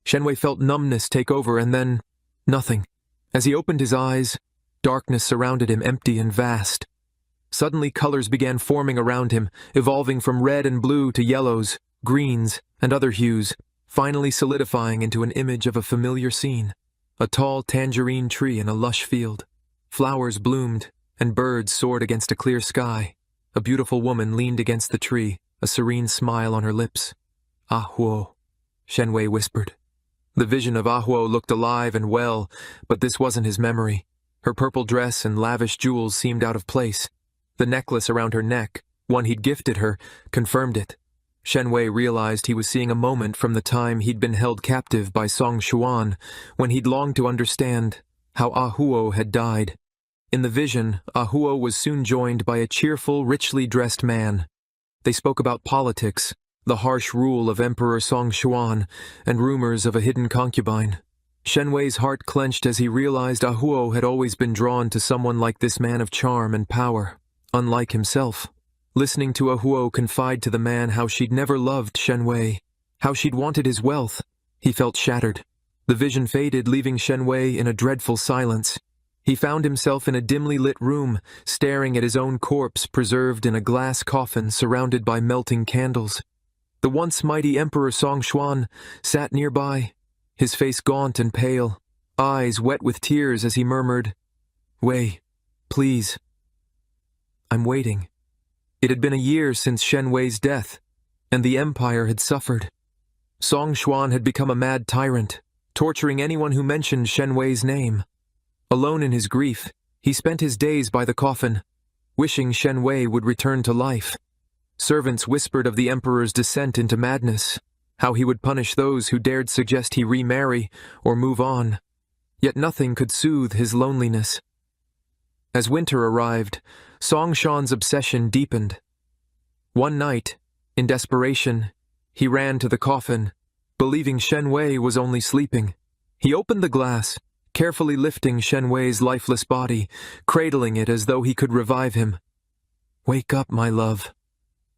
Shenwei felt numbness take over and then nothing. As he opened his eyes, darkness surrounded him, empty and vast. Suddenly colors began forming around him, evolving from red and blue to yellows, greens, and other hues, finally solidifying into an image of a familiar scene. A tall tangerine tree in a lush field. Flowers bloomed, and birds soared against a clear sky. A beautiful woman leaned against the tree, a serene smile on her lips. "Ah Huo," Shenwei whispered. The vision of Ah Huo looked alive and well, but this wasn't his memory. Her purple dress and lavish jewels seemed out of place. The necklace around her neck, one he'd gifted her, confirmed it. Shenwei realized he was seeing a moment from the time he'd been held captive by Song Xuan, when he'd longed to understand how Ah Huo had died. In the vision, Ah Huo was soon joined by a cheerful, richly dressed man. They spoke about politics, the harsh rule of Emperor Song Xuan, and rumors of a hidden concubine. Shenwei's heart clenched as he realized Ah Huo had always been drawn to someone like this man of charm and power, unlike himself. Listening to Ah Huo confide to the man how she'd never loved Shenwei, how she'd wanted his wealth, he felt shattered. The vision faded, leaving Shenwei in a dreadful silence. He found himself in a dimly lit room, staring at his own corpse preserved in a glass coffin surrounded by melting candles. The once mighty Emperor Song Xuan sat nearby, his face gaunt and pale, eyes wet with tears as he murmured, "Wei, please. I'm waiting." It had been a year since Shenwei's death, and the empire had suffered. Song Xuan had become a mad tyrant, torturing anyone who mentioned Shenwei's name. Alone in his grief, he spent his days by the coffin, wishing Shenwei would return to life. Servants whispered of the emperor's descent into madness, how he would punish those who dared suggest he remarry or move on. Yet nothing could soothe his loneliness. As winter arrived, Song Xuan's obsession deepened. One night, in desperation, he ran to the coffin, believing Shenwei was only sleeping. He opened the glass, carefully lifting Shenwei's lifeless body, cradling it as though he could revive him. "Wake up, my love,"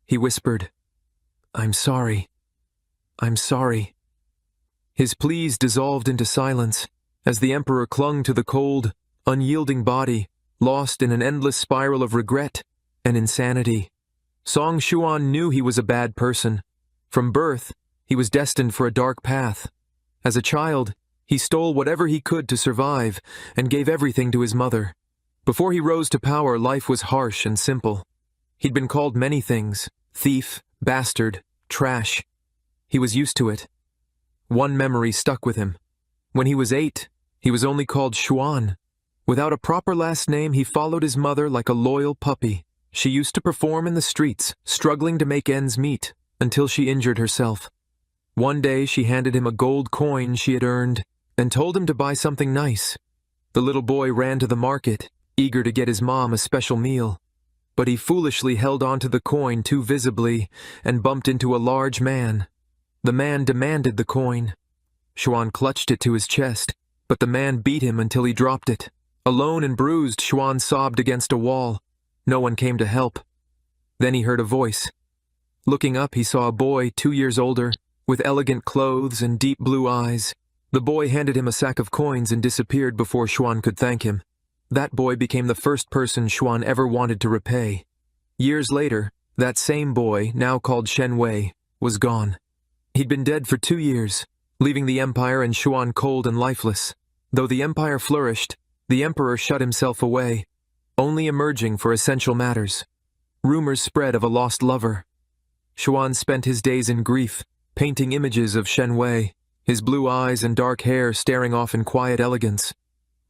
he whispered. "I'm sorry. I'm sorry." His pleas dissolved into silence as the emperor clung to the cold, unyielding body, lost in an endless spiral of regret and insanity. Song Xuan knew he was a bad person. From birth, he was destined for a dark path. As a child, he stole whatever he could to survive and gave everything to his mother. Before he rose to power, life was harsh and simple. He'd been called many things: thief, bastard, trash. He was used to it. One memory stuck with him. When he was 8, he was only called Xuan. Without a proper last name, he followed his mother like a loyal puppy. She used to perform in the streets, struggling to make ends meet, until she injured herself. One day she handed him a gold coin she had earned and told him to buy something nice. The little boy ran to the market, eager to get his mom a special meal. But he foolishly held onto the coin too visibly and bumped into a large man. The man demanded the coin. Xuan clutched it to his chest, but the man beat him until he dropped it. Alone and bruised, Xuan sobbed against a wall. No one came to help. Then he heard a voice. Looking up, he saw a boy 2 years older, with elegant clothes and deep blue eyes. The boy handed him a sack of coins and disappeared before Xuan could thank him. That boy became the first person Xuan ever wanted to repay. Years later, that same boy, now called Shenwei, was gone. He'd been dead for 2 years, leaving the empire and Xuan cold and lifeless. Though the empire flourished, the emperor shut himself away, only emerging for essential matters. Rumors spread of a lost lover. Xuan spent his days in grief, painting images of Shenwei, his blue eyes and dark hair staring off in quiet elegance.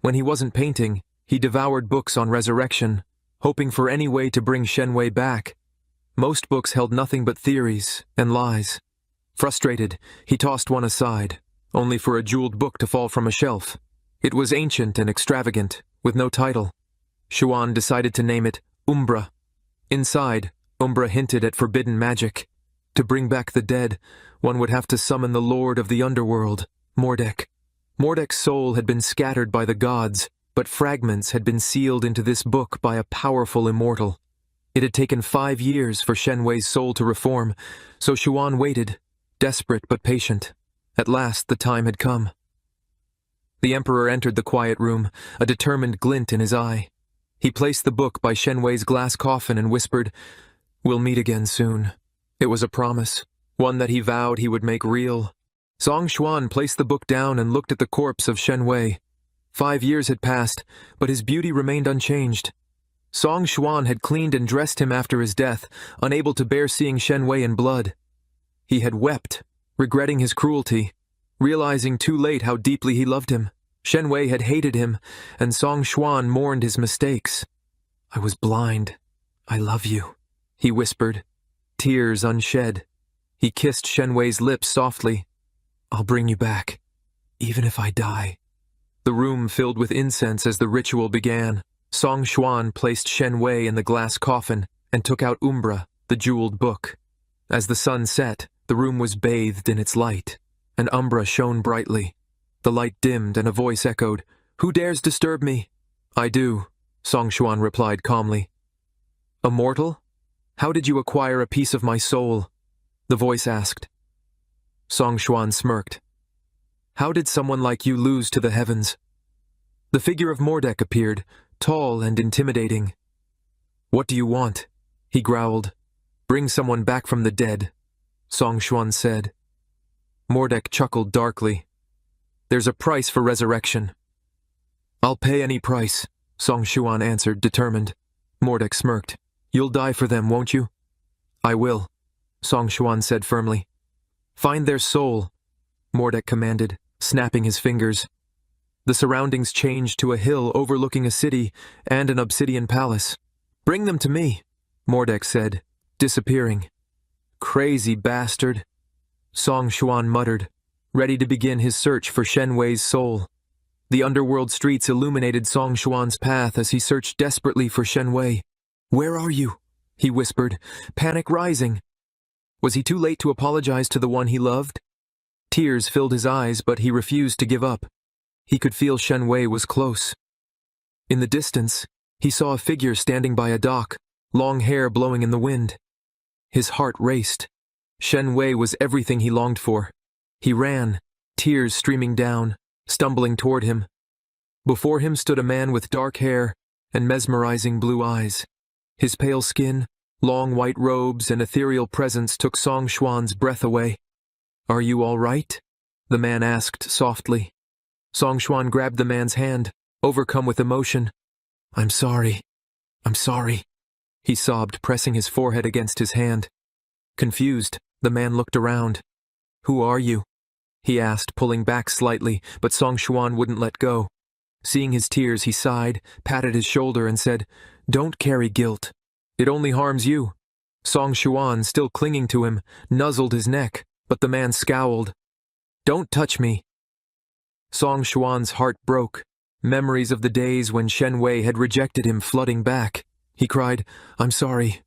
When he wasn't painting, he devoured books on resurrection, hoping for any way to bring Shenwei back. Most books held nothing but theories and lies. Frustrated, he tossed one aside, only for a jeweled book to fall from a shelf. It was ancient and extravagant, with no title. Xuan decided to name it Umbra. Inside, Umbra hinted at forbidden magic. To bring back the dead, one would have to summon the lord of the underworld, Mordek. Mordek's soul had been scattered by the gods, but fragments had been sealed into this book by a powerful immortal. It had taken 5 years for Shenwei's soul to reform, so Xuan waited, desperate but patient. At last the time had come. The Emperor entered the quiet room, a determined glint in his eye. He placed the book by Shenwei's glass coffin and whispered, "We'll meet again soon." It was a promise, one that he vowed he would make real. Song Xuan placed the book down and looked at the corpse of Shenwei. 5 years had passed, but his beauty remained unchanged. Song Xuan had cleaned and dressed him after his death, unable to bear seeing Shenwei in blood. He had wept, regretting his cruelty, realizing too late how deeply he loved him. Shenwei had hated him, and Song Xuan mourned his mistakes. "I was blind. I love you," he whispered, tears unshed. He kissed Shenwei's lips softly. "I'll bring you back, even if I die." The room filled with incense as the ritual began. Song Xuan placed Shenwei in the glass coffin and took out Umbra, the jeweled book. As the sun set, the room was bathed in its light, and Umbra shone brightly. The light dimmed and a voice echoed, "Who dares disturb me?" "I do," Song Xuan replied calmly. "A mortal? How did you acquire a piece of my soul?" the voice asked. Song Xuan smirked. "How did someone like you lose to the heavens?" The figure of Mordek appeared, tall and intimidating. "What do you want?" he growled. "Bring someone back from the dead," Song Xuan said. Mordek chuckled darkly. "There's a price for resurrection." "I'll pay any price," Song Xuan answered, determined. Mordek smirked. "You'll die for them, won't you?" "I will," Song Xuan said firmly. "Find their soul," Mordek commanded, snapping his fingers. The surroundings changed to a hill overlooking a city and an obsidian palace. "Bring them to me," Mordek said, disappearing. "Crazy bastard," Song Xuan muttered, ready to begin his search for Shenwei's soul. The underworld streets illuminated Song Xuan's path as he searched desperately for Shenwei. "Where are you?" he whispered, panic rising. Was he too late to apologize to the one he loved? Tears filled his eyes, but he refused to give up. He could feel Shenwei was close. In the distance, he saw a figure standing by a dock, long hair blowing in the wind. His heart raced. Shenwei was everything he longed for. He ran, tears streaming down, stumbling toward him. Before him stood a man with dark hair and mesmerizing blue eyes. His pale skin, long white robes, and ethereal presence took Song Xuan's breath away. "Are you all right?" the man asked softly. Song Xuan grabbed the man's hand, overcome with emotion. I'm sorry, he sobbed, pressing his forehead against his hand. Confused, the man looked around. "Who are you?" he asked, pulling back slightly, but Song Xuan wouldn't let go. Seeing his tears, he sighed, patted his shoulder, and said, "Don't carry guilt. It only harms you." Song Xuan, still clinging to him, nuzzled his neck, but the man scowled. "Don't touch me." Song Xuan's heart broke, memories of the days when Shenwei had rejected him flooding back. He cried, "I'm sorry."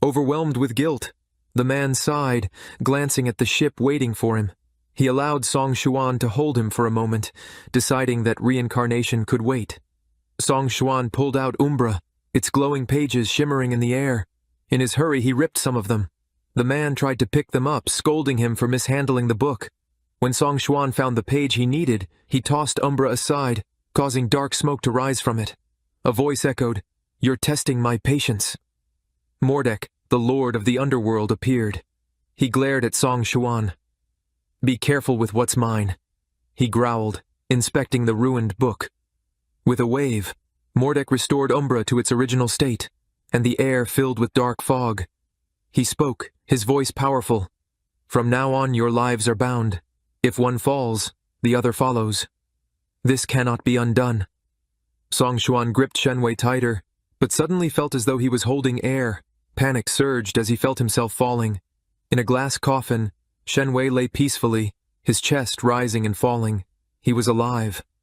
Overwhelmed with guilt, the man sighed, glancing at the ship waiting for him. He allowed Song Xuan to hold him for a moment, deciding that reincarnation could wait. Song Xuan pulled out Umbra, its glowing pages shimmering in the air. In his hurry, he ripped some of them. The man tried to pick them up, scolding him for mishandling the book. When Song Xuan found the page he needed, he tossed Umbra aside, causing dark smoke to rise from it. A voice echoed, "You're testing my patience." Mordek, the lord of the underworld, appeared. He glared at Song Xuan. "Be careful with what's mine," he growled, inspecting the ruined book. With a wave, Mordek restored Umbra to its original state, and the air filled with dark fog. He spoke, his voice powerful. "From now on your lives are bound. If one falls, the other follows. This cannot be undone." Song Xuan gripped Shenwei tighter, but suddenly felt as though he was holding air. Panic surged as he felt himself falling. In a glass coffin, Shenwei lay peacefully, his chest rising and falling. He was alive,